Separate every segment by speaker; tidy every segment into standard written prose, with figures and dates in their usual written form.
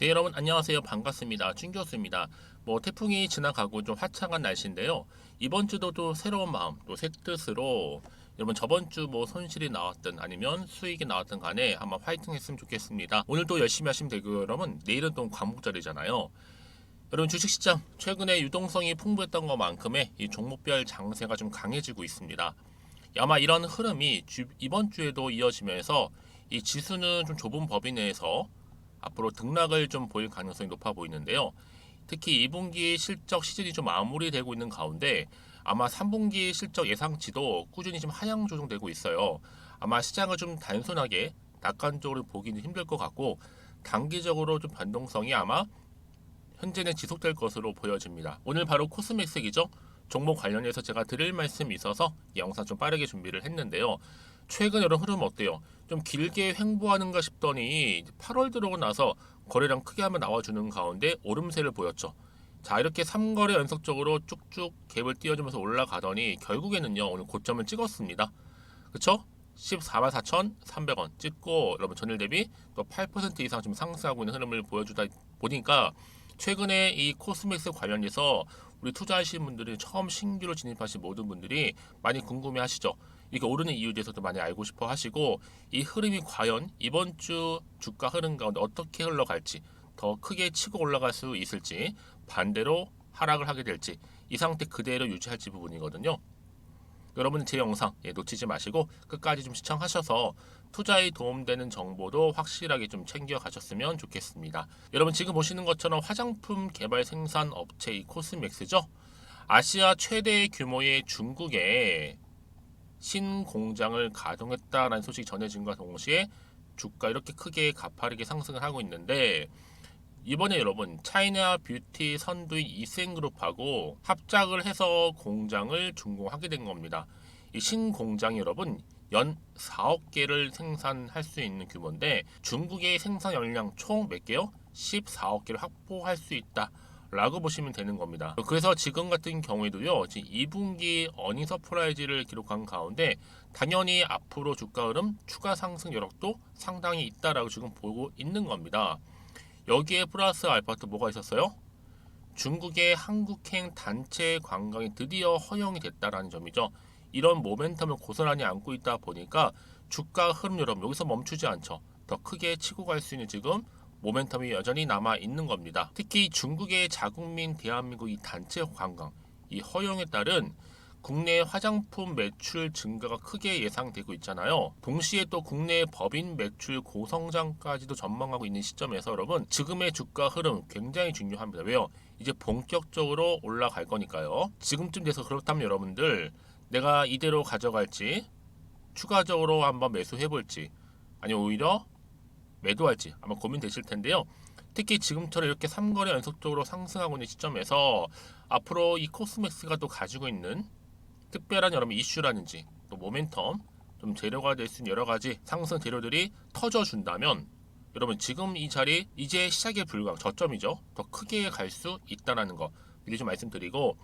Speaker 1: 네, 여러분 안녕하세요. 반갑습니다. 준 교수입니다. 태풍이 지나가고 좀 화창한 날씨인데요. 이번 주도 또 새로운 마음, 또 새 뜻으로 여러분 저번 주 손실이 나왔든 아니면 수익이 나왔든 간에 한번 화이팅 했으면 좋겠습니다. 오늘 또 열심히 하시면 되고요. 여러분 내일은 또 광복절이잖아요. 여러분 주식시장 최근에 유동성이 풍부했던 것만큼의 이 종목별 장세가 좀 강해지고 있습니다. 아마 이런 흐름이 이번 주에도 이어지면서 이 지수는 좀 좁은 범위 내에서 앞으로 등락을 좀 보일 가능성이 높아 보이는데요. 특히 2분기 실적 시즌이 좀 마무리되고 있는 가운데 아마 3분기 실적 예상치도 꾸준히 좀 하향 조정되고 있어요. 아마 시장을 좀 단순하게 낙관적으로 보기는 힘들 것 같고 단기적으로 좀 변동성이 아마 현재는 지속될 것으로 보여집니다. 오늘 바로 코스맥스이죠. 종목 관련해서 제가 드릴 말씀이 있어서 이 영상 좀 빠르게 준비를 했는데요. 최근 이런 흐름 어때요? 좀 길게 횡보하는가 싶더니 8월 들어오고 나서 거래량 크게 한번 나와주는 가운데 오름세를 보였죠. 자, 이렇게 3거래 연속적으로 쭉쭉 갭을 띄워주면서 올라가더니 결국에는요 오늘 고점을 찍었습니다. 그쵸? 14만 4,300원 찍고 여러분 전일 대비 또 8% 이상 좀 상승하고 있는 흐름을 보여주다 보니까 최근에 이 코스맥스 관련해서 우리 투자하시는 분들이 처음 신규로 진입하신 모든 분들이 많이 궁금해 하시죠. 이게 오르는 이유에 대해서도 많이 알고 싶어 하시고 이 흐름이 과연 이번 주 주가 흐름 가운데 어떻게 흘러갈지 더 크게 치고 올라갈 수 있을지 반대로 하락을 하게 될지 이 상태 그대로 유지할지 부분이거든요. 여러분 제 영상 놓치지 마시고 끝까지 좀 시청하셔서 투자에 도움되는 정보도 확실하게 좀 챙겨 가셨으면 좋겠습니다. 여러분 지금 보시는 것처럼 화장품 개발 생산 업체 이 코스맥스죠. 아시아 최대 규모의 중국에 신공장을 가동했다라는 소식이 전해진과 동시에 주가 이렇게 크게 가파르게 상승을 하고 있는데 이번에 여러분 차이나 뷰티 선두인 이센그룹하고 합작을 해서 공장을 준공하게 된 겁니다. 이 신공장이 여러분 연 4억 개를 생산할 수 있는 규모인데 중국의 생산 역량 총 몇 개요? 14억 개를 확보할 수 있다. 라고 보시면 되는 겁니다. 그래서 지금 같은 경우에도요, 지금 2분기 어닝 서프라이즈를 기록한 가운데 당연히 앞으로 주가 흐름 추가 상승 여력도 상당히 있다라고 지금 보고 있는 겁니다. 여기에 플러스 알파 또 뭐가 있었어요? 중국의 한국행 단체 관광이 드디어 허용이 됐다라는 점이죠. 이런 모멘텀을 고스란히 안고 있다 보니까 주가 흐름 여러분 여기서 멈추지 않죠. 더 크게 치고 갈 수 있는 지금 모멘텀이 여전히 남아 있는 겁니다. 특히 중국의 자국민 대한민국 이 단체 관광 이 허용에 따른 국내 화장품 매출 증가가 크게 예상되고 있잖아요. 동시에 또 국내 법인 매출 고성장까지도 전망하고 있는 시점에서 여러분 지금의 주가 흐름 굉장히 중요합니다. 왜요? 이제 본격적으로 올라갈 거니까요. 지금쯤 돼서 그렇다면 여러분들 내가 이대로 가져갈지 추가적으로 한번 매수해 볼지 아니면 오히려 매도할지 아마 고민되실 텐데요. 특히 지금처럼 이렇게 3거래 연속적으로 상승하고 있는 시점에서 앞으로 이 코스맥스가 또 가지고 있는 특별한 여러분 이슈라든지 또 모멘텀 좀 재료가 될 수 있는 여러 가지 상승 재료들이 터져준다면 여러분 지금 이 자리 이제 시작에 불과한 저점이죠. 더 크게 갈 수 있다는 거 미리 좀 말씀드리고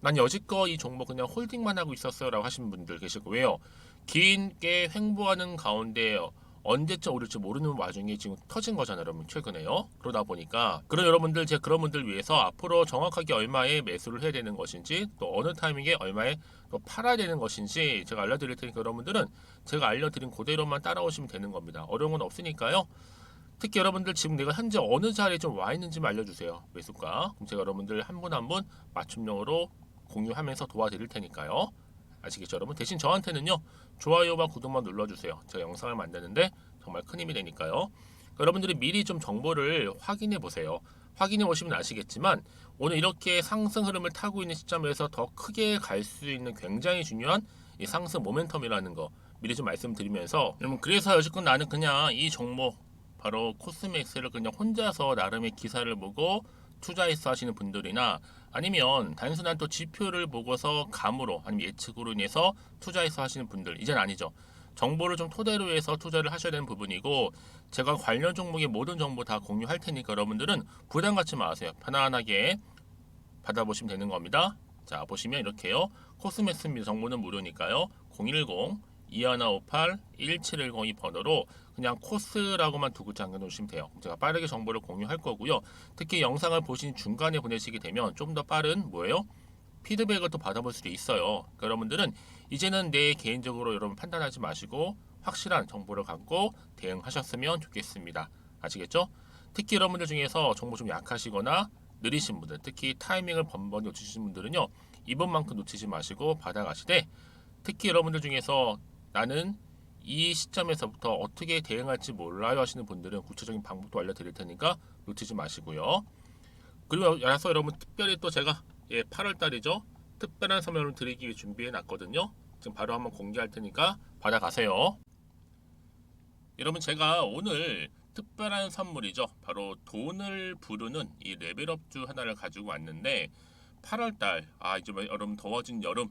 Speaker 1: 난 여지껏 이 종목 그냥 홀딩만 하고 있었어요 라고 하시는 분들 계시고 왜요? 긴게 횡보하는 가운데 언제쯤 오를지 모르는 와중에 지금 터진 거잖아요 여러분 최근에요. 그러다 보니까 그런 여러분들 제가 그런 분들 위해서 앞으로 정확하게 얼마에 매수를 해야 되는 것인지 또 어느 타이밍에 얼마에 또 팔아야 되는 것인지 제가 알려드릴 테니까 여러분들은 제가 알려드린 그대로만 따라오시면 되는 겁니다. 어려운 건 없으니까요. 특히 여러분들 지금 내가 현재 어느 자리에 좀 와 있는지만 알려주세요. 매수가. 그럼 제가 여러분들 한 분 한 분 맞춤형으로 공유하면서 도와드릴 테니까요. 아시겠죠 여러분? 대신 저한테는요 좋아요와 구독만 눌러주세요. 제가 영상을 만드는데 정말 큰 힘이 되니까요. 여러분들이 미리 좀 정보를 확인해 보세요. 확인해 보시면 아시겠지만 오늘 이렇게 상승 흐름을 타고 있는 시점에서 더 크게 갈 수 있는 굉장히 중요한 이 상승 모멘텀이라는 거 미리 좀 말씀드리면서 여러분 그래서 여지껏 나는 그냥 이 종목 바로 코스맥스를 그냥 혼자서 나름의 기사를 보고 투자해서 하시는 분들이나 아니면 단순한 또 지표를 보고서 감으로 아니면 예측으로 인해서 투자해서 하시는 분들 이젠 아니죠. 정보를 좀 토대로 해서 투자를 하셔야 되는 부분이고 제가 관련 종목의 모든 정보 다 공유할 테니까 여러분들은 부담 갖지 마세요. 편안하게 받아보시면 되는 겁니다. 자 보시면 이렇게요. 코스메스 정보는 무료니까요. 010 2158-1710 이 번호로 그냥 코스라고만 두 글자 남겨놓으시면 돼요. 제가 빠르게 정보를 공유할 거고요. 특히 영상을 보신 중간에 보내시게 되면 좀 더 빠른 뭐예요? 피드백을 또 받아볼 수도 있어요. 그러니까 여러분들은 이제는 내 개인적으로 여러분 판단하지 마시고 확실한 정보를 갖고 대응하셨으면 좋겠습니다. 아시겠죠? 특히 여러분들 중에서 정보 좀 약하시거나 느리신 분들, 특히 타이밍을 번번이 놓치신 분들은요, 이번만큼 놓치지 마시고 받아가시되, 특히 여러분들 중에서 나는 이 시점에서부터 어떻게 대응할지 몰라요 하시는 분들은 구체적인 방법도 알려드릴 테니까 놓치지 마시고요. 그리고 나서 여러분 특별히 또 제가 8월 달이죠. 특별한 선물을 드리기 위해 준비해 놨거든요. 지금 바로 한번 공개할 테니까 받아가세요. 여러분 제가 오늘 특별한 선물이죠. 바로 돈을 부르는 이 레벨업주 하나를 가지고 왔는데 8월달 이제 여러분 더워진 여름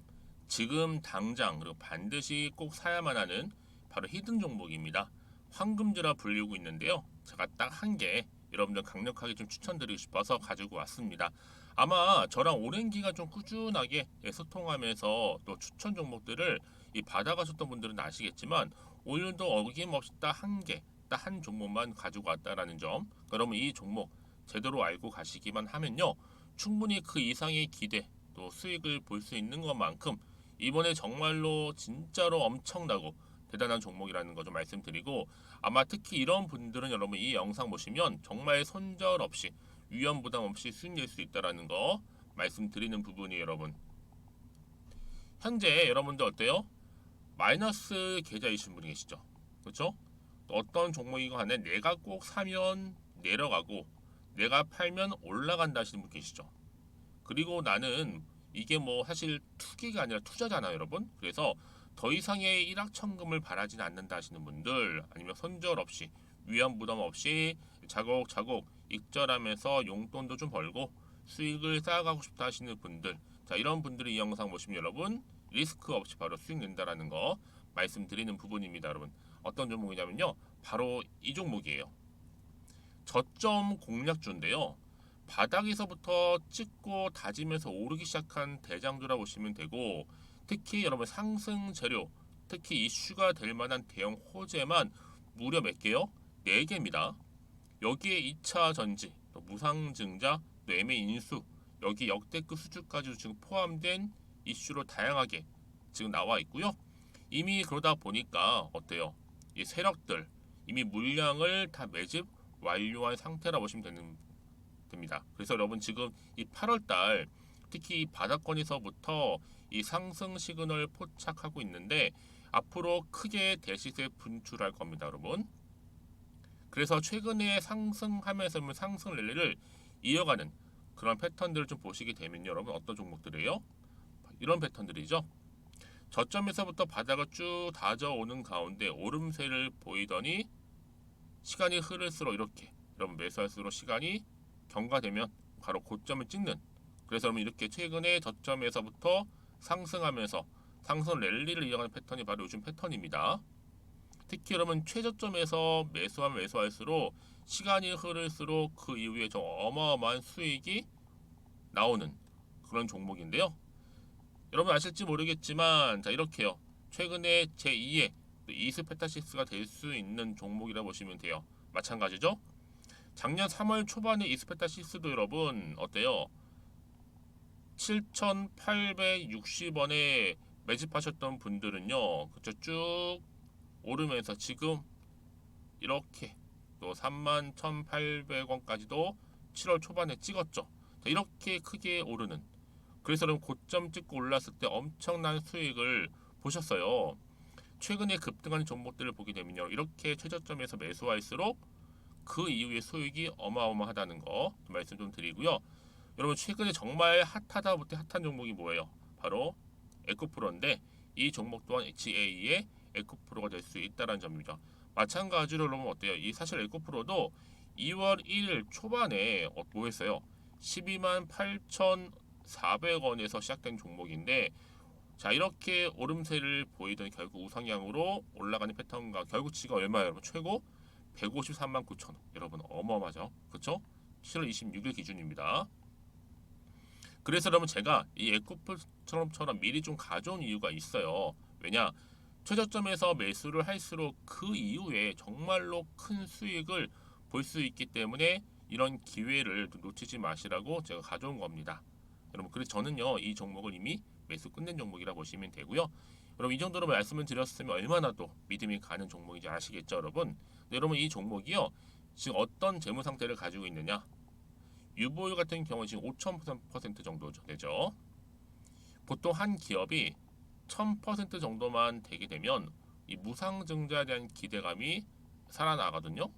Speaker 1: 지금 당장 그리고 반드시 꼭 사야만 하는 바로 히든 종목입니다. 황금주라 불리고 있는데요. 제가 딱 한 개 여러분들 강력하게 좀 추천드리고 싶어서 가지고 왔습니다. 아마 저랑 오랜 기간 좀 꾸준하게 소통하면서 또 추천 종목들을 받아가셨던 분들은 아시겠지만 오늘도 어김없이 딱 한 개, 딱 한 종목만 가지고 왔다라는 점. 그러면 이 종목 제대로 알고 가시기만 하면요. 충분히 그 이상의 기대 또 수익을 볼 수 있는 것만큼 이번에 정말로 진짜로 엄청나고 대단한 종목이라는 거 좀 말씀드리고 아마 특히 이런 분들은 여러분 이 영상 보시면 정말 손절 없이 위험 부담 없이 수익 낼 수 있다라는 거 말씀드리는 부분이 여러분. 현재 여러분들 어때요? 마이너스 계좌이신 분이 계시죠? 그렇죠? 어떤 종목이건 간에 내가 꼭 사면 내려가고 내가 팔면 올라간다 하시는 분 계시죠? 그리고 나는 이게 뭐 사실 투기가 아니라 투자잖아요, 여러분. 그래서 더 이상의 일확천금을 바라진 않는다 하시는 분들, 아니면 손절 없이 위험 부담 없이 자곡자곡 익절하면서 용돈도 좀 벌고 수익을 쌓아가고 싶다 하시는 분들, 자 이런 분들이 이 영상 보시면 여러분 리스크 없이 바로 수익 낸다라는 거 말씀드리는 부분입니다, 여러분. 어떤 종목이냐면요, 바로 이 종목이에요. 저점 공략주인데요. 바닥에서부터 찍고 다지면서 오르기 시작한 대장주라 보시면 되고, 특히 여러분 상승 재료, 특히 이슈가 될 만한 대형 호재만 무려 몇 개요? 4개입니다. 여기에 2차 전지, 또 무상증자, 또 매매 인수, 여기 역대급 수주까지 지금 포함된 이슈로 다양하게 지금 나와 있고요. 이미 그러다 보니까 어때요? 이 세력들 이미 물량을 다 매집 완료한 상태라 보시면 됩니다. 그래서 여러분 지금 이 8월달 특히 이 바닥권에서부터 이 상승 시그널 포착하고 있는데 앞으로 크게 대시세 분출할 겁니다, 여러분. 그래서 최근에 상승하면서 상승 랠리를 이어가는 그런 패턴들을 좀 보시게 되면 여러분 어떤 종목들이에요? 이런 패턴들이죠. 저점에서부터 바닥을 쭉 다져오는 가운데 오름세를 보이더니 시간이 흐를수록 이렇게 여러분 매수할수록 시간이 경과되면 바로 고점을 찍는, 그래서 여러분 이렇게 최근에 저점에서부터 상승하면서 상승 랠리를 이어가는 패턴이 바로 요즘 패턴입니다. 특히 여러분 최저점에서 매수하면 매수할수록 시간이 흐를수록 그 이후에 좀 어마어마한 수익이 나오는 그런 종목인데요. 여러분 아실지 모르겠지만 자 이렇게요. 최근에 제2의 이스페타시스가 될 수 있는 종목이라 보시면 돼요. 마찬가지죠. 작년 3월 초반에 이스페타시스도 여러분 어때요? 7,860원에 매집하셨던 분들은요. 그쵸 쭉 오르면서 지금 이렇게 또 31,800원까지도 7월 초반에 찍었죠. 자, 이렇게 크게 오르는, 그래서 여러분 고점 찍고 올랐을 때 엄청난 수익을 보셨어요. 최근에 급등하는 종목들을 보게 되면요, 이렇게 최저점에서 매수할수록 그 이후에 수익이 어마어마하다는 거 말씀 좀 드리고요. 여러분 최근에 정말 핫하다 못해 핫한 종목이 뭐예요? 바로 에코프로인데 이 종목 또한 HA의 에코프로가 될 수 있다는 점입니다. 마찬가지로 여러분 어때요? 이 사실 에코프로도 2월 1일 초반에 뭐 했어요? 12만 8,400원에서 시작된 종목인데 자 이렇게 오름세를 보이던 결국 우상향으로 올라가는 패턴과 결국 지가 얼마예요 여러분? 최고 153만 9천원. 여러분 어마어마하죠, 그쵸? 7월 26일 기준입니다. 그래서 여러분 제가 이 에코프처럼 미리 좀 가져온 이유가 있어요. 왜냐, 최저점에서 매수를 할수록 그 이후에 정말로 큰 수익을 볼 수 있기 때문에 이런 기회를 놓치지 마시라고 제가 가져온 겁니다. 여러분, 그래서 저는요 이 종목을 이미 매수 끝낸 종목이라 보시면 되고요. 여러분, 이 정도로 말씀을 드렸으면 얼마나 또 믿음이 가는 종목인지 아시겠죠, 여러분? 네, 여러분, 이 종목이요 지금 어떤 재무 상태를 가지고 있느냐? 유보율 같은 경우 지금 5,000% 정도 되죠. 보통 한 기업이 1000% 정도만 되게 되면 이 무상증자에 대한 기대감이 살아나거든요.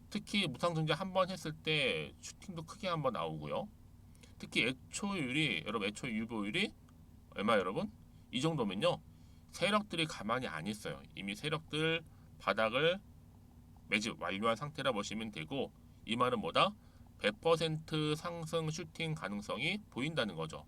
Speaker 1: 특히 무상증자 한 번 했을 때 슈팅도 크게 한번 나오고요. 특히 애초율이, 여러분, 애초 유보율이 얼마, 여러분? 이 정도면요 세력들이 가만히 안 있어요. 이미 세력들 바닥을 매집 완료한 상태라 보시면 되고, 이 말은 뭐다? 100% 상승 슈팅 가능성이 보인다는 거죠.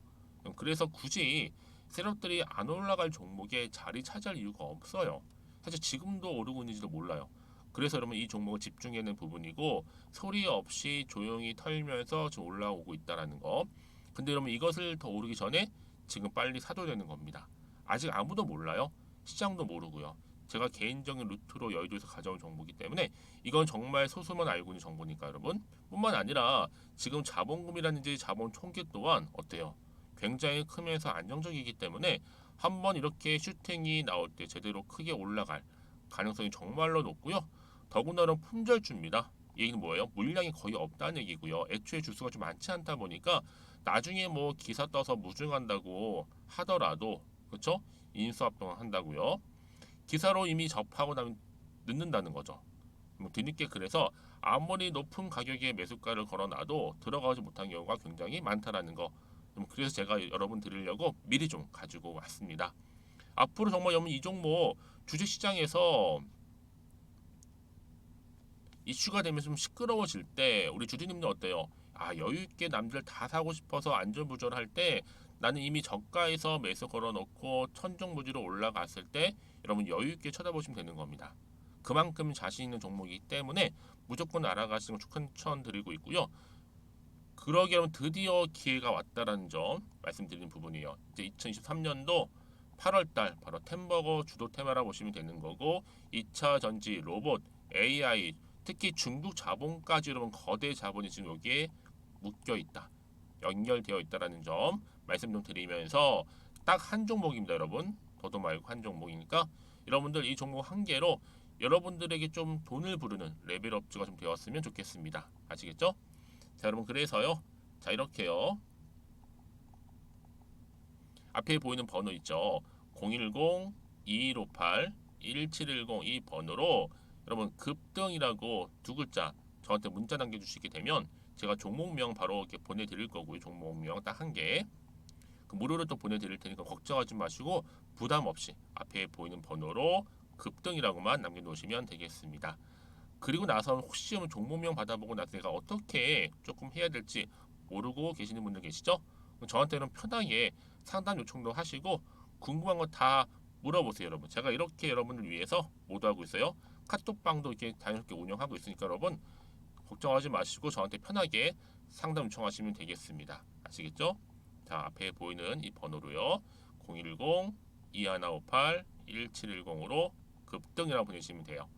Speaker 1: 그래서 굳이 세력들이 안 올라갈 종목에 자리 차지할 이유가 없어요. 사실 지금도 오르고 있는지도 몰라요. 그래서 여러분, 이 종목을 집중해야 하는 부분이고, 소리 없이 조용히 털면서 지금 올라오고 있다는 거. 근데 여러분, 이것을 더 오르기 전에 지금 빨리 사둬야 되는 겁니다. 아직 아무도 몰라요. 시장도 모르고요. 제가 개인적인 루트로 여의도에서 가져온 정보이기 때문에 이건 정말 소수만 알고 있는 정보니까, 여러분. 뿐만 아니라 지금 자본금이라든지 자본 총계 또한 어때요? 굉장히 크면서 안정적이기 때문에 한번 이렇게 슈팅이 나올 때 제대로 크게 올라갈 가능성이 정말로 높고요. 더군다나 품절주입니다. 이 얘기는 뭐예요? 물량이 거의 없다는 얘기고요. 애초에 주수가 좀 많지 않다 보니까 나중에 뭐 기사 떠서 무증한다고 하더라도, 그렇죠? 인수합병 한다고요. 기사로 이미 접하고 나면 늦는다는 거죠. 뒤늦게, 그래서 아무리 높은 가격에 매수가를 걸어놔도 들어가지 못한 경우가 굉장히 많다라는 거. 그래서 제가 여러분 드리려고 미리 좀 가지고 왔습니다. 앞으로 정말 여러분, 이 종목 주식시장에서 이슈가 되면서 좀 시끄러워질 때 우리 주주님들 어때요? 아, 여유있게 남들 다 사고 싶어서 안전부절할 때 나는 이미 저가에서 매수 걸어놓고 천정부지로 올라갔을 때 여러분 여유있게 쳐다보시면 되는 겁니다. 그만큼 자신 있는 종목이기 때문에 무조건 알아가시는 걸 추천드리고 있고요. 그러기 여러분, 드디어 기회가 왔다라는 점 말씀드리는 부분이에요. 이제 2023년도 8월달 바로 템버거 주도 테마라 보시면 되는 거고, 2차 전지, 로봇, AI, 특히 중국 자본까지 여러분 거대 자본이 지금 여기에 묶여 있다, 연결되어 있다라는 점 말씀 좀 드리면서 딱 한 종목입니다, 여러분. 더도 말고 한 종목이니까 여러분들 이 종목 한 개로 여러분들에게 좀 돈을 부르는 레벨업주가 좀 되었으면 좋겠습니다. 아시겠죠? 자, 여러분, 그래서요. 자, 이렇게요. 앞에 보이는 번호 있죠. 010-2158-1710 이 번호로 여러분 급등이라고 두 글자 저한테 문자 남겨주시게 되면 제가 종목명 바로 이렇게 보내드릴 거고요. 종목명 딱 한 개. 그 무료로 또 보내드릴 테니까 걱정하지 마시고 부담 없이 앞에 보이는 번호로 급등이라고만 남겨놓으시면 되겠습니다. 그리고 나서 혹시 종목명 받아보고 나서 내가 어떻게 조금 해야 될지 모르고 계시는 분들 계시죠? 저한테는 편하게 상담 요청도 하시고 궁금한 거 다 물어보세요, 여러분. 제가 이렇게 여러분을 위해서 모두하고 있어요. 카톡방도 이렇게 자연스럽게 운영하고 있으니까 여러분 걱정하지 마시고 저한테 편하게 상담 요청하시면 되겠습니다. 아시겠죠? 자, 앞에 보이는 이 번호로요. 010-2158-1710으로 급등이라고 보내시면 돼요.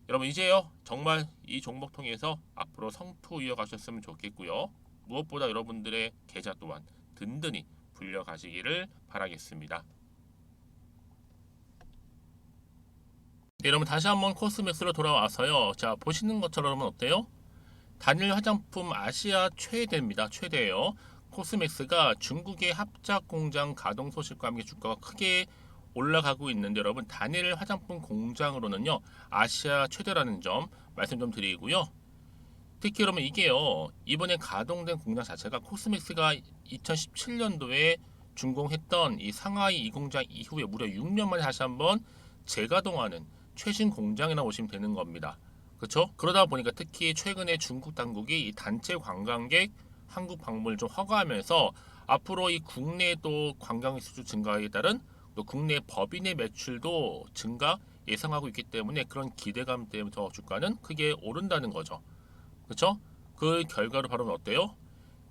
Speaker 1: 여러분, 이제요 정말 이 종목 통해서 앞으로 성투 이어가셨으면 좋겠고요. 무엇보다 여러분들의 계좌 또한 든든히 불려가시기를 바라겠습니다. 네, 여러분, 다시 한번 코스맥스로 돌아와서요. 자, 보시는 것처럼 어때요? 단일 화장품 아시아 최대입니다. 최대예요. 코스맥스가 중국의 합작 공장 가동 소식과 함께 주가가 크게 올라가고 있는데, 여러분, 단일 화장품 공장으로는요 아시아 최대라는 점 말씀 좀 드리고요. 특히 여러분, 이게요 이번에 가동된 공장 자체가 코스맥스가 2017년도에 준공했던 이 상하이 이 공장 이후에 무려 6년 만에 다시 한번 재가동하는 최신 공장이라고 보시면 되는 겁니다. 그렇죠? 그러다 보니까 특히 최근에 중국 당국이 이 단체 관광객 한국 방문을 좀 허가하면서 앞으로 이 국내 또 관광 수주 증가에 따른 또 국내 법인의 매출도 증가 예상하고 있기 때문에 그런 기대감 때문에 더 주가는 크게 오른다는 거죠. 그렇죠? 그 결과로 바로 어때요?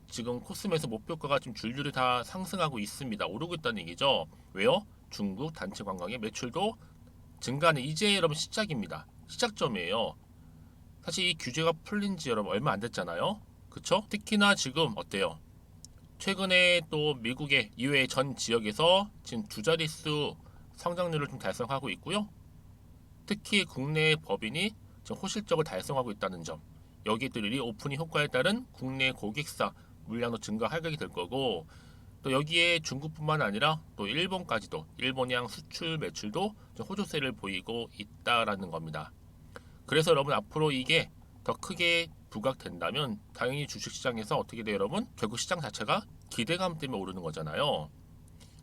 Speaker 1: 지금 코스메에서 목표가가 지금 줄줄이 다 상승하고 있습니다. 오르고 있다는 얘기죠. 왜요? 중국 단체 관광의 매출도 증가는 이제 여러분 시작입니다. 시작점이에요. 사실 이 규제가 풀린 지 여러분 얼마 안 됐잖아요. 그쵸? 특히나 지금 어때요? 최근에 또 미국의 이외의 전 지역에서 지금 두 자릿수 성장률을 좀 달성하고 있고요. 특히 국내 법인이 지금 호실적을 달성하고 있다는 점. 여기에 또 리오프닝 효과에 따른 국내 고객사 물량도 증가하게 될 거고, 또 여기에 중국뿐만 아니라 또 일본까지도 일본향 수출 매출도 좀 호조세를 보이고 있다라는 겁니다. 그래서 여러분 앞으로 이게 더 크게 부각된다면 당연히 주식시장에서 어떻게 돼요 여러분? 결국 시장 자체가 기대감 때문에 오르는 거잖아요.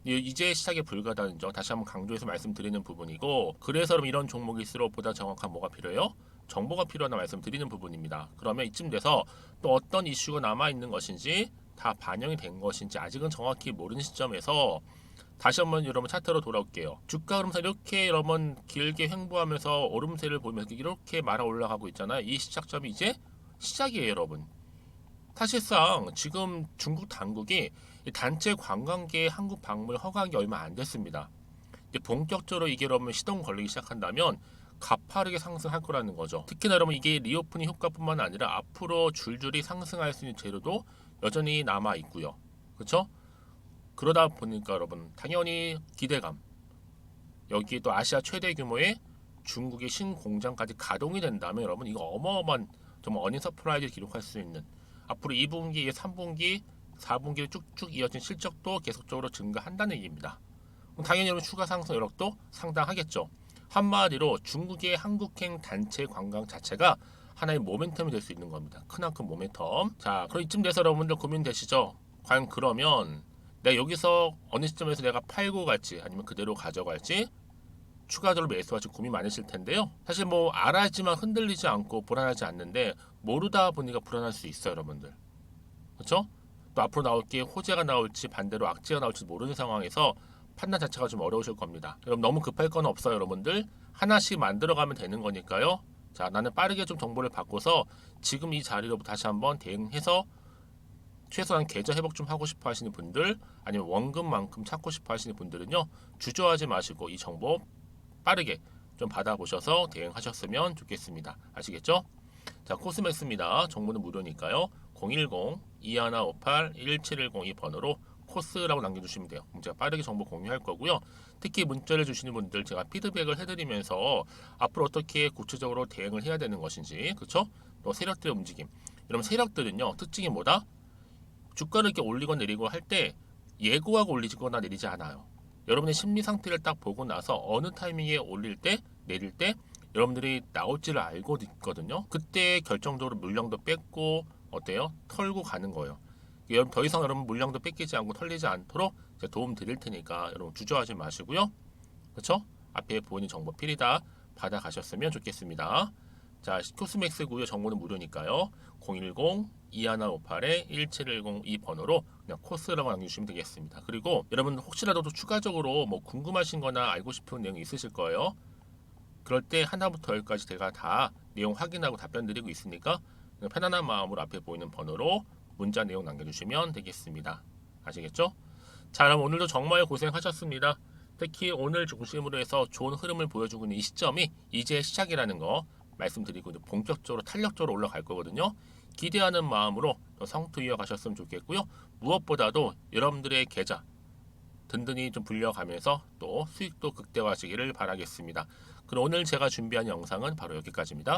Speaker 1: 이제 시작에 불과하다는 점 다시 한번 강조해서 말씀드리는 부분이고, 그래서 여러분 이런 종목일수록 보다 정확한 뭐가 필요해요? 정보가 필요하다 말씀드리는 부분입니다. 그러면 이쯤 돼서 또 어떤 이슈가 남아있는 것인지 다 반영이 된 것인지 아직은 정확히 모르는 시점에서 다시 한번 여러분 차트로 돌아올게요. 주가 흐름상 이렇게 여러분 길게 횡보하면서 오름세를 보면서 이렇게 말아 올라가고 있잖아요. 이 시작점이 이제 시작이에요 여러분. 사실상 지금 중국 당국이 단체 관광객 한국 방문을 허가한 게 얼마 안 됐습니다. 이제 본격적으로 이게 여러분 시동 걸리기 시작한다면 가파르게 상승할 거라는 거죠. 특히나 여러분 이게 리오프닝 효과뿐만 아니라 앞으로 줄줄이 상승할 수 있는 재료도 여전히 남아 있고요. 그렇죠? 그러다 보니까 여러분 당연히 기대감, 여기에 또 아시아 최대 규모의 중국의 신공장까지 가동이 된다면 여러분 이거 어마어마한 정말 어닝 서프라이즈를 기록할 수 있는, 앞으로 2분기, 3분기, 4분기를 쭉쭉 이어진 실적도 계속적으로 증가한다는 얘기입니다. 당연히 여러분 추가 상승 여력도 상당하겠죠. 한마디로 중국의 한국행 단체 관광 자체가 하나의 모멘텀이 될 수 있는 겁니다. 크나큰 모멘텀. 자, 그럼 이쯤 돼서 여러분들 고민되시죠? 과연 그러면 내가 여기서 어느 시점에서 내가 팔고 갈지 아니면 그대로 가져갈지 추가적으로 매수할지 고민 많으실 텐데요. 사실 뭐 알아야지만 흔들리지 않고 불안하지 않는데 모르다 보니까 불안할 수 있어요 여러분들. 그렇죠? 또 앞으로 나올 게 호재가 나올지 반대로 악재가 나올지 모르는 상황에서 판단 자체가 좀 어려우실 겁니다. 여러분 너무 급할 건 없어요 여러분들. 하나씩 만들어가면 되는 거니까요. 자, 나는 빠르게 좀 정보를 바꿔서 지금 이 자리로 다시 한번 대응해서 최소한 계좌 회복 좀 하고 싶어 하시는 분들, 아니면 원금만큼 찾고 싶어 하시는 분들은요, 주저하지 마시고 이 정보 빠르게 좀 받아보셔서 대응하셨으면 좋겠습니다. 아시겠죠? 자, 코스맥스입니다. 정보는 무료니까요. 010-2158-1710 이 번호로 코스라고 남겨주시면 돼요. 제가 빠르게 정보 공유할 거고요. 특히 문자를 주시는 분들 제가 피드백을 해드리면서 앞으로 어떻게 구체적으로 대응을 해야 되는 것인지, 그렇죠? 또 세력들의 움직임. 여러분 세력들은요, 특징이 뭐다? 주가를 이렇게 올리고 내리고 할 때 예고하고 올리거나 내리지 않아요. 여러분의 심리 상태를 딱 보고 나서 어느 타이밍에 올릴 때 내릴 때 여러분들이 나올지를 알고 있거든요. 그때 결정적으로 물량도 뺏고 어때요? 털고 가는 거예요. 여러분 더 이상 여러분 물량도 뺏기지 않고 털리지 않도록 제가 도움 드릴 테니까 여러분 주저하지 마시고요. 그렇죠? 앞에 보이는 정보 필히 다 받아가셨으면 좋겠습니다. 자, 코스맥스고요. 정보는 무료니까요. 010-2158-1710 이 번호로 그냥 코스라고 남겨주시면 되겠습니다. 그리고 여러분 혹시라도 또 추가적으로 뭐 궁금하신 거나 알고 싶은 내용이 있으실 거예요. 그럴 때 하나부터 열까지 제가 다 내용 확인하고 답변 드리고 있으니까 편안한 마음으로 앞에 보이는 번호로 문자 내용 남겨주시면 되겠습니다. 아시겠죠? 자, 그럼 오늘도 정말 고생하셨습니다. 특히 오늘 중심으로 해서 좋은 흐름을 보여주고 있는 이 시점이 이제 시작이라는 거 말씀드리고 본격적으로 탄력적으로 올라갈 거거든요. 기대하는 마음으로 성투 이어가셨으면 좋겠고요. 무엇보다도 여러분들의 계좌 든든히 좀 불려가면서 또 수익도 극대화하시기를 바라겠습니다. 그럼 오늘 제가 준비한 영상은 바로 여기까지입니다.